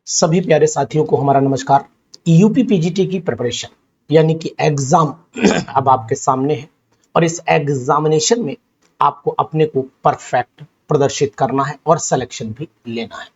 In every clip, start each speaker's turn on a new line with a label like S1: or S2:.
S1: सभी प्यारे साथियों को हमारा नमस्कार। यूपी पीजीटी की प्रिपरेशन यानी कि एग्जाम अब आपके सामने है और इस एग्जामिनेशन में आपको अपने को परफेक्ट प्रदर्शित करना है और सिलेक्शन भी लेना है।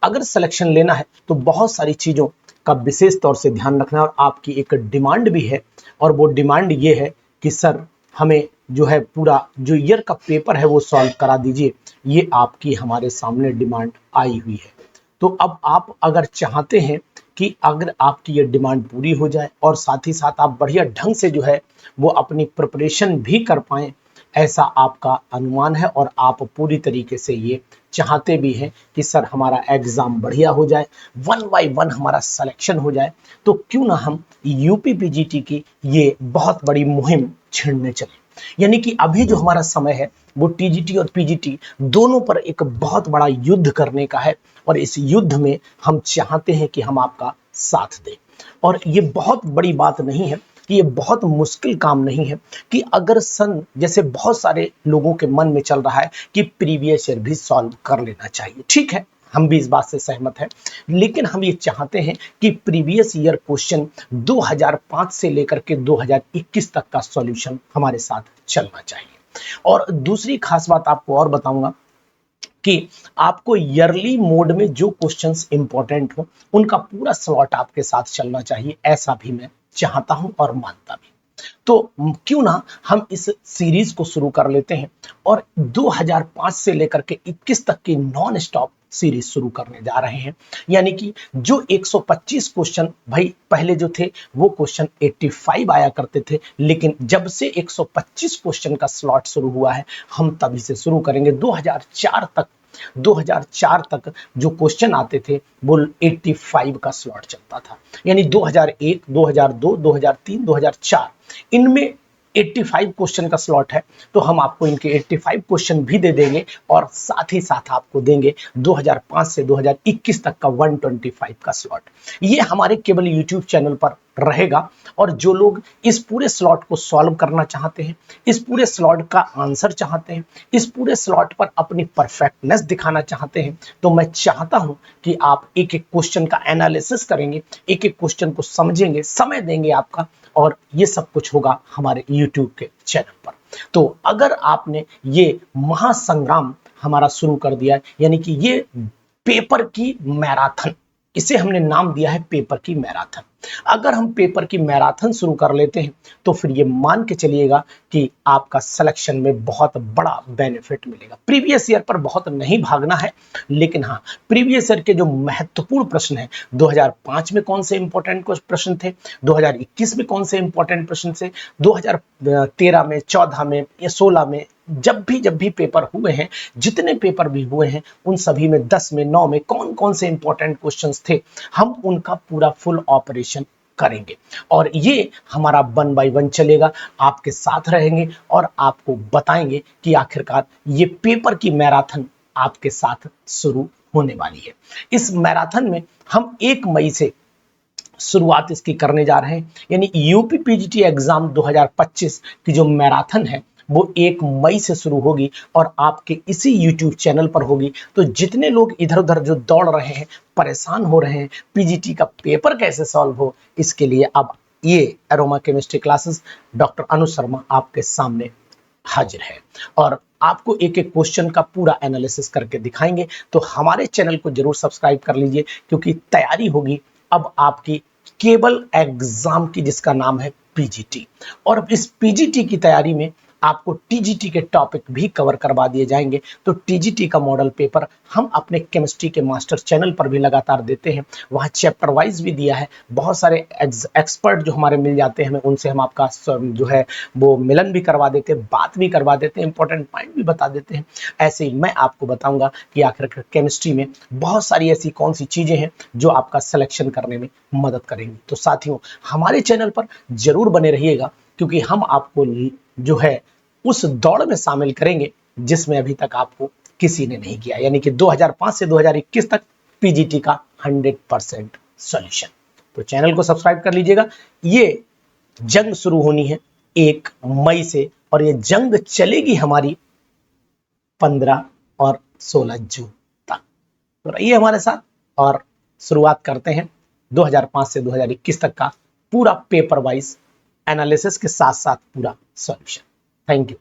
S1: अगर सिलेक्शन लेना है तो बहुत सारी चीजों का विशेष तौर से ध्यान रखना है और आपकी एक डिमांड भी है और वो डिमांड ये है कि सर हमें जो है पूरा जो ईयर का पेपर है वो सॉल्व करा दीजिए। ये आपकी हमारे सामने डिमांड आई हुई है। तो अब आप अगर चाहते हैं कि अगर आपकी ये डिमांड पूरी हो जाए और साथ ही साथ आप बढ़िया ढंग से जो है वो अपनी प्रिपरेशन भी कर पाएं, ऐसा आपका अनुमान है और आप पूरी तरीके से ये चाहते भी हैं कि सर हमारा एग्जाम बढ़िया हो जाए, वन बाय वन हमारा सिलेक्शन हो जाए, तो क्यों ना हम यूपी पीजीटी की ये बहुत बड़ी मुहिम छेड़ने चले। यानी कि अभी जो हमारा समय है वो टीजीटी और पीजीटी दोनों पर एक बहुत बड़ा युद्ध करने का है और इस युद्ध में हम चाहते हैं कि हम आपका साथ दें। और ये बहुत बड़ी बात नहीं है कि ये बहुत मुश्किल काम नहीं है कि अगर सन जैसे बहुत सारे लोगों के मन में चल रहा है कि प्रीवियस ईयर भी सॉल्व कर लेना चाहिए। ठीक है, हम भी इस बात से सहमत हैं, लेकिन हम ये चाहते हैं कि प्रीवियस ईयर क्वेश्चन 2005 से लेकर के 2021 तक का सॉल्यूशन हमारे साथ चलना चाहिए। और दूसरी खास बात आपको और बताऊंगा कि आपको ईयरली मोड में जो क्वेश्चंस इंपॉर्टेंट हो उनका पूरा स्लॉट आपके साथ चलना चाहिए, ऐसा भी मैं चाहता हूं और मानता भी। तो क्यों ना हम इस सीरीज को शुरू कर लेते हैं और 2005 से लेकर के 21 तक की नॉन स्टॉप सीरीज शुरू करने जा रहे हैं। यानी कि जो 125 क्वेश्चन भाई पहले जो थे वो क्वेश्चन 85 आया करते थे, लेकिन जब से 125 क्वेश्चन का स्लॉट शुरू हुआ है हम तभी से शुरू करेंगे। 2004 तक जो क्वेश्चन आते थे वो 85 का स्लॉट चलता था। यानी 2001, 2002, 2003, 2004 इनमें 85 क्वेश्चन का स्लॉट है, तो हम आपको इनके 85 क्वेश्चन भी दे देंगे और साथ ही साथ आपको देंगे 2005 से 2021 तक का 125 का स्लॉट। ये हमारे केवल यूट्यूब चैनल पर रहेगा और जो लोग इस पूरे स्लॉट को सॉल्व करना चाहते हैं, इस पूरे स्लॉट का आंसर चाहते हैं, इस पूरे स्लॉट पर अपनी परफेक्टनेस दिखाना चाहते हैं, तो मैं चाहता हूं कि आप एक एक क्वेश्चन का एनालिसिस करेंगे, एक एक क्वेश्चन को समझेंगे, समय देंगे आपका, और ये सब कुछ होगा हमारे YouTube के चैनल पर। तो अगर आपने ये महासंग्राम हमारा शुरू कर दिया है, यानी कि ये पेपर की मैराथन, इसे हमने नाम दिया है पेपर की मैराथन। अगर हम पेपर की मैराथन शुरू कर लेते हैं तो फिर ये मान के चलिएगा कि आपका सिलेक्शन में बहुत बड़ा बेनिफिट मिलेगा। प्रीवियस ईयर पर बहुत नहीं भागना है, लेकिन हाँ प्रीवियस ईयर के जो महत्वपूर्ण प्रश्न हैं, 2005 में कौन से इंपॉर्टेंट प्रश्न थे, 2021 में कौन से इंपॉर्टेंट प्रश्न थे, 2013 में, 14 में या 16 में, जब भी पेपर हुए हैं, जितने पेपर भी हुए हैं उन सभी में 10 में, 9 में कौन कौन से इंपॉर्टेंट क्वेश्चंस थे, हम उनका पूरा फुल ऑपरेशन करेंगे और ये हमारा 1 बाय 1 चलेगा। आपके साथ रहेंगे और आपको बताएंगे कि आखिरकार ये पेपर की मैराथन आपके साथ शुरू होने वाली है। इस मैराथन में हम 1 मई से शुरुआत इसकी करने जा रहे हैं। यानी यूपी पीजीटी एग्जाम 2025 की जो मैराथन है वो 1 मई से शुरू होगी और आपके इसी यूट्यूब चैनल पर होगी। तो जितने लोग इधर उधर जो दौड़ रहे हैं, परेशान हो रहे हैं पीजीटी का पेपर कैसे सॉल्व हो, इसके लिए अब ये एरोमा केमिस्ट्री क्लासेस डॉक्टर अनु शर्मा आपके सामने हाजिर है और आपको एक एक क्वेश्चन का पूरा एनालिसिस करके दिखाएंगे। तो हमारे चैनल को जरूर सब्सक्राइब कर लीजिए, क्योंकि तैयारी होगी अब आपकी केवल एग्जाम की, जिसका नाम है पीजीटी। और इस पीजीटी की तैयारी में आपको टीजीटी के टॉपिक भी कवर करवा दिए जाएंगे। तो टीजीटी का मॉडल पेपर हम अपने केमिस्ट्री के मास्टर चैनल पर भी लगातार देते हैं, वहाँ चैप्टर वाइज भी दिया है। बहुत सारे एक्सपर्ट जो हमारे मिल जाते हैं हमें, उनसे हम आपका जो है वो मिलन भी करवा देते हैं, बात भी करवा देते हैं, इंपॉर्टेंट पॉइंट भी बता देते हैं। ऐसे ही मैं आपको बताऊंगा कि आखिर केमिस्ट्री में बहुत सारी ऐसी कौन सी चीजें हैं जो आपका सिलेक्शन करने में मदद करेंगी। तो साथियों हमारे चैनल पर जरूर बने रहिएगा, क्योंकि हम आपको जो है उस दौड़ में शामिल करेंगे जिसमें अभी तक आपको किसी ने नहीं किया। यानी कि 2005 से 2021 तक पीजीटी का 100% सॉल्यूशन। तो चैनल को सब्सक्राइब कर लीजिएगा। ये जंग शुरू होनी है 1 मई से और ये जंग चलेगी हमारी 15 और 16 जून तक। तो रहिए हमारे साथ और शुरुआत करते हैं 2005 से 2021 तक का पूरा पेपर वाइज एनालिसिस के साथ साथ पूरा सॉल्यूशन। Thank you.